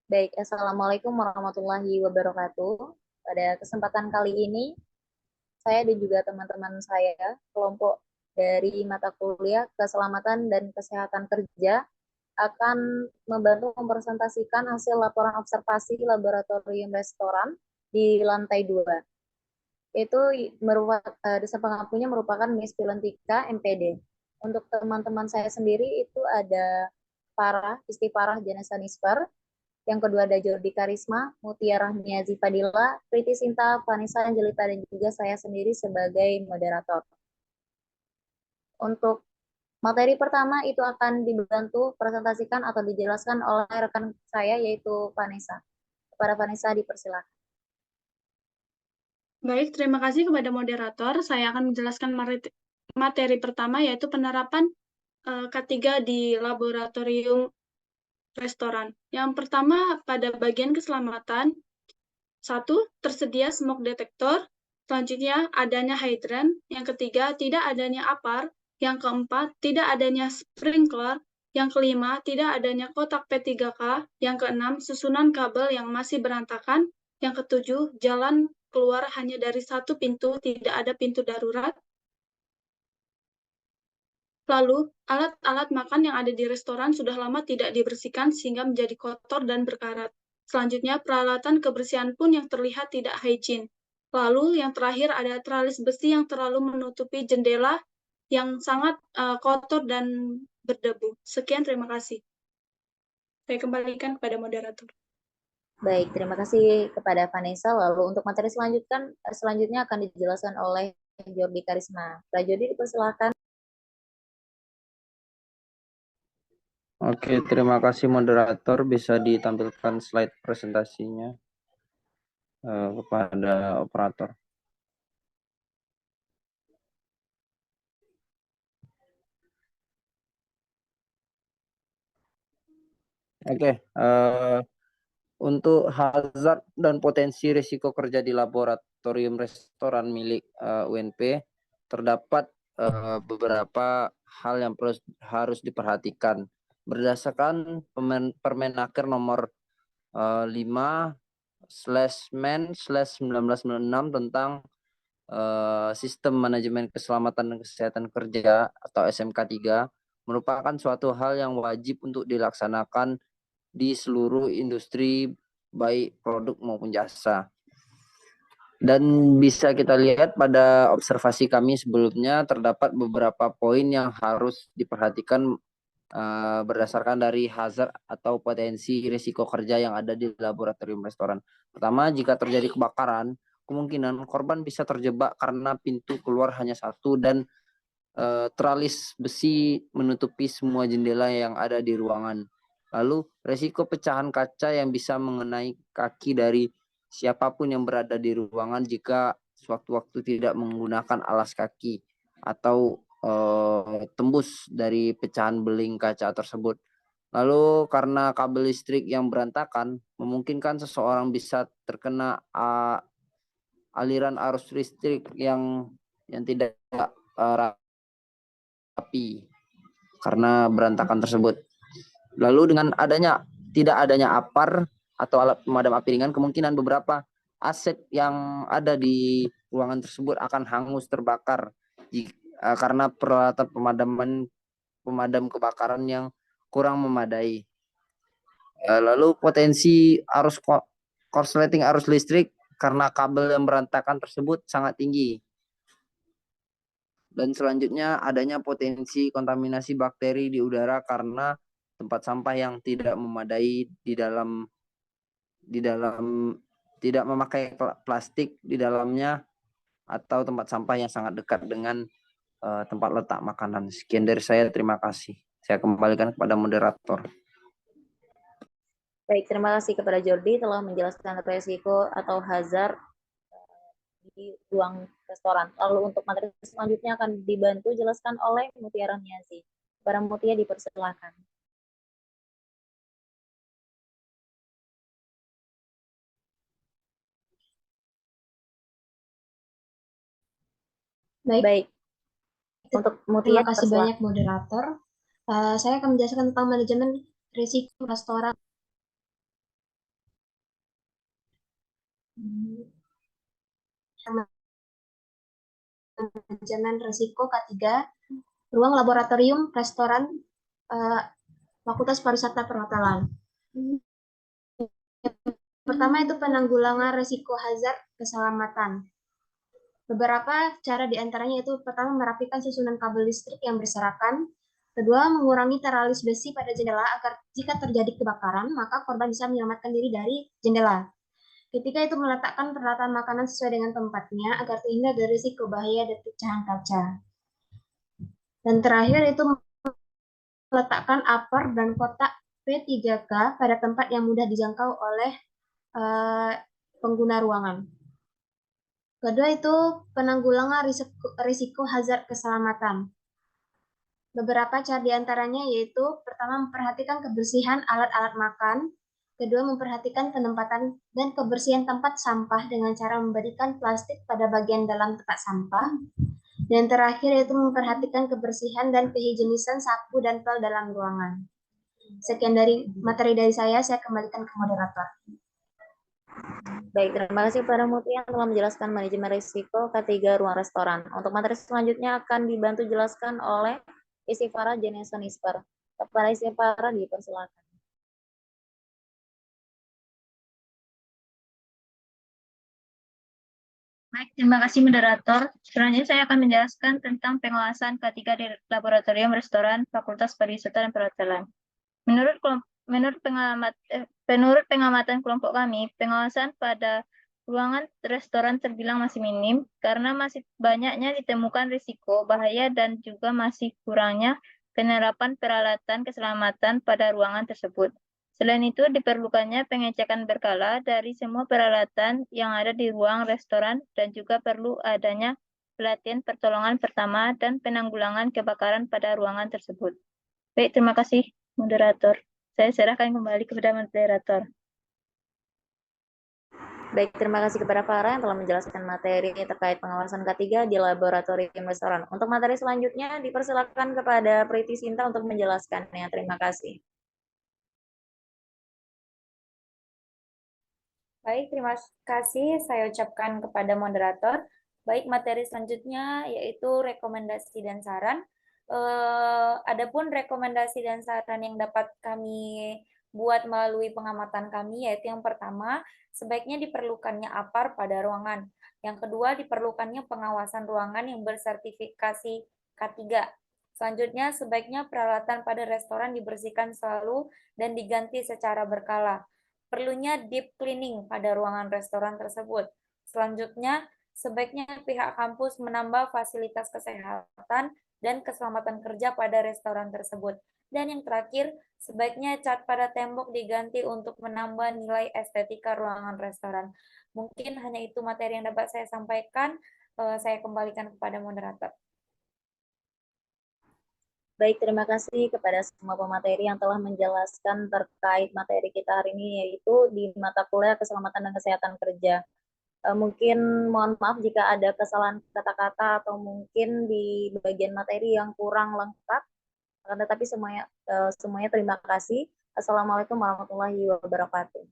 Baik, Assalamualaikum warahmatullahi wabarakatuh. Pada kesempatan kali ini, saya dan juga teman-teman saya, kelompok dari mata kuliah Keselamatan dan Kesehatan Kerja, akan membantu mempresentasikan hasil laporan observasi laboratorium restoran di lantai 2. Itu dosen pengampunya merupakan Miss Filentika, MPD. Untuk teman-teman saya sendiri itu ada Farah, Isti Farah Janesa Nisper, yang kedua ada Jordi Karisma, Mutiara Niazi Fadila, Priti Sinta, Vanessa Angelita, dan juga saya sendiri sebagai moderator. Untuk materi pertama itu akan dibantu presentasikan atau dijelaskan oleh rekan saya yaitu Vanessa. Kepada Vanessa dipersilakan. Baik, terima kasih kepada moderator. Saya akan menjelaskan materi pertama, yaitu penerapan K3 di laboratorium restoran. Yang pertama, pada bagian keselamatan, 1. Tersedia smoke detector. Selanjutnya, adanya hydrant. Yang ketiga, tidak adanya APAR. Yang keempat, tidak adanya sprinkler. Yang kelima, tidak adanya kotak P3K. Yang keenam, susunan kabel yang masih berantakan. Yang ketujuh, jalan keluar hanya dari satu pintu, tidak ada pintu darurat. Lalu, alat-alat makan yang ada di restoran sudah lama tidak dibersihkan sehingga menjadi kotor dan berkarat. Selanjutnya, peralatan kebersihan pun yang terlihat tidak hygiene. Lalu, yang terakhir ada tralis besi yang terlalu menutupi jendela yang sangat kotor dan berdebu. Sekian, terima kasih. Saya kembalikan kepada moderator. Baik, terima kasih kepada Vanessa. Lalu untuk materi selanjutnya akan dijelaskan oleh Jordi Karisma. Pak Jordi dipersilakan. Oke, terima kasih moderator. Bisa ditampilkan slide presentasinya kepada operator. Oke, untuk hazard dan potensi risiko kerja di laboratorium restoran milik UNP, terdapat beberapa hal yang harus diperhatikan. Berdasarkan Permenaker nomor 5/Men/1996 tentang Sistem Manajemen Keselamatan dan Kesehatan Kerja atau SMK 3 merupakan suatu hal yang wajib untuk dilaksanakan di seluruh industri baik produk maupun jasa. Dan bisa kita lihat pada observasi kami sebelumnya terdapat beberapa poin yang harus diperhatikan berdasarkan dari hazard atau potensi risiko kerja yang ada di laboratorium restoran. Pertama, jika terjadi kebakaran, kemungkinan korban bisa terjebak karena pintu keluar hanya satu dan tralis besi menutupi semua jendela yang ada di ruangan. Lalu, resiko pecahan kaca yang bisa mengenai kaki dari siapapun yang berada di ruangan jika sewaktu-waktu tidak menggunakan alas kaki atau tembus dari pecahan beling kaca tersebut. Lalu karena kabel listrik yang berantakan memungkinkan seseorang bisa terkena aliran arus listrik yang tidak rapi karena berantakan tersebut. Lalu dengan tidak adanya APAR atau alat pemadam api ringan, kemungkinan beberapa aset yang ada di ruangan tersebut akan hangus terbakar karena peralatan pemadam kebakaran yang kurang memadai. Lalu potensi korsleting arus listrik karena kabel yang berantakan tersebut sangat tinggi. Dan selanjutnya adanya potensi kontaminasi bakteri di udara karena tempat sampah yang tidak memadai di dalam tidak memakai plastik di dalamnya atau tempat sampah yang sangat dekat dengan tempat letak makanan. Sekian dari saya, terima kasih. Saya kembalikan kepada moderator. Baik, terima kasih kepada Jordi telah menjelaskan resiko atau hazard di ruang restoran. Lalu untuk materi selanjutnya akan dibantu jelaskan oleh Mutiara Niazi. Para Mutia dipersilakan. Baik. Untuk Mutia, terima kasih banyak moderator. Saya akan menjelaskan tentang manajemen risiko restoran. Manajemen risiko K3, ruang laboratorium restoran, Fakultas Pariwisata Perhotelan. Pertama itu penanggulangan risiko hazard keselamatan. Beberapa cara diantaranya itu pertama merapikan susunan kabel listrik yang berserakan. Kedua, mengurangi teralis besi pada jendela agar jika terjadi kebakaran, maka korban bisa menyelamatkan diri dari jendela. Ketiga itu meletakkan peralatan makanan sesuai dengan tempatnya agar terhindar dari risiko bahaya dari pecahan kaca. Dan terakhir itu meletakkan upper dan kotak P3K pada tempat yang mudah dijangkau oleh pengguna ruangan. Kedua itu penanggulangan risiko hazard keselamatan. Beberapa cara diantaranya yaitu pertama memperhatikan kebersihan alat-alat makan, kedua memperhatikan penempatan dan kebersihan tempat sampah dengan cara memberikan plastik pada bagian dalam tempat sampah, dan terakhir yaitu memperhatikan kebersihan dan kehigienisan sapu dan pel dalam ruangan. Sekian dari materi dari saya kembalikan ke moderator. Baik, terima kasih kepada Mutia yang telah menjelaskan manajemen risiko K3 ruang restoran. Untuk materi selanjutnya akan dibantu jelaskan oleh Istifara Jenison Isper. Kepada Istifara dipersilakan. Baik, terima kasih moderator. Selanjutnya saya akan menjelaskan tentang pengawasan K3 di Laboratorium Restoran Fakultas Pariwisata dan Perhotelan. Menurut pengamatan kelompok kami, pengawasan pada ruangan restoran terbilang masih minim karena masih banyaknya ditemukan risiko bahaya dan juga masih kurangnya penerapan peralatan keselamatan pada ruangan tersebut. Selain itu, diperlukannya pengecekan berkala dari semua peralatan yang ada di ruang restoran dan juga perlu adanya pelatihan pertolongan pertama dan penanggulangan kebakaran pada ruangan tersebut. Baik, terima kasih, moderator. Saya serahkan kembali kepada moderator. Baik, terima kasih kepada Farah yang telah menjelaskan materi terkait pengawasan K3 di Laboratorium Restoran. Untuk materi selanjutnya, dipersilakan kepada Priti Sinta untuk menjelaskannya. Terima kasih. Baik, terima kasih saya ucapkan kepada moderator. Baik, materi selanjutnya yaitu rekomendasi dan saran. Adapun rekomendasi dan saran yang dapat kami buat melalui pengamatan kami, yaitu yang pertama, sebaiknya diperlukannya APAR pada ruangan. Yang kedua, diperlukannya pengawasan ruangan yang bersertifikasi K3. Selanjutnya, sebaiknya peralatan pada restoran dibersihkan selalu dan diganti secara berkala. Perlunya deep cleaning pada ruangan restoran tersebut. Selanjutnya, sebaiknya pihak kampus menambah fasilitas kesehatan dan keselamatan kerja pada restoran tersebut. Dan yang terakhir, sebaiknya cat pada tembok diganti untuk menambah nilai estetika ruangan restoran. Mungkin hanya itu materi yang dapat saya sampaikan. Saya kembalikan kepada moderator. Baik, terima kasih kepada semua pemateri yang telah menjelaskan terkait materi kita hari ini, yaitu di mata kuliah Keselamatan dan Kesehatan Kerja. Mungkin mohon maaf jika ada kesalahan kata-kata atau mungkin di bagian materi yang kurang lengkap, tetapi semuanya terima kasih. Assalamualaikum warahmatullahi wabarakatuh.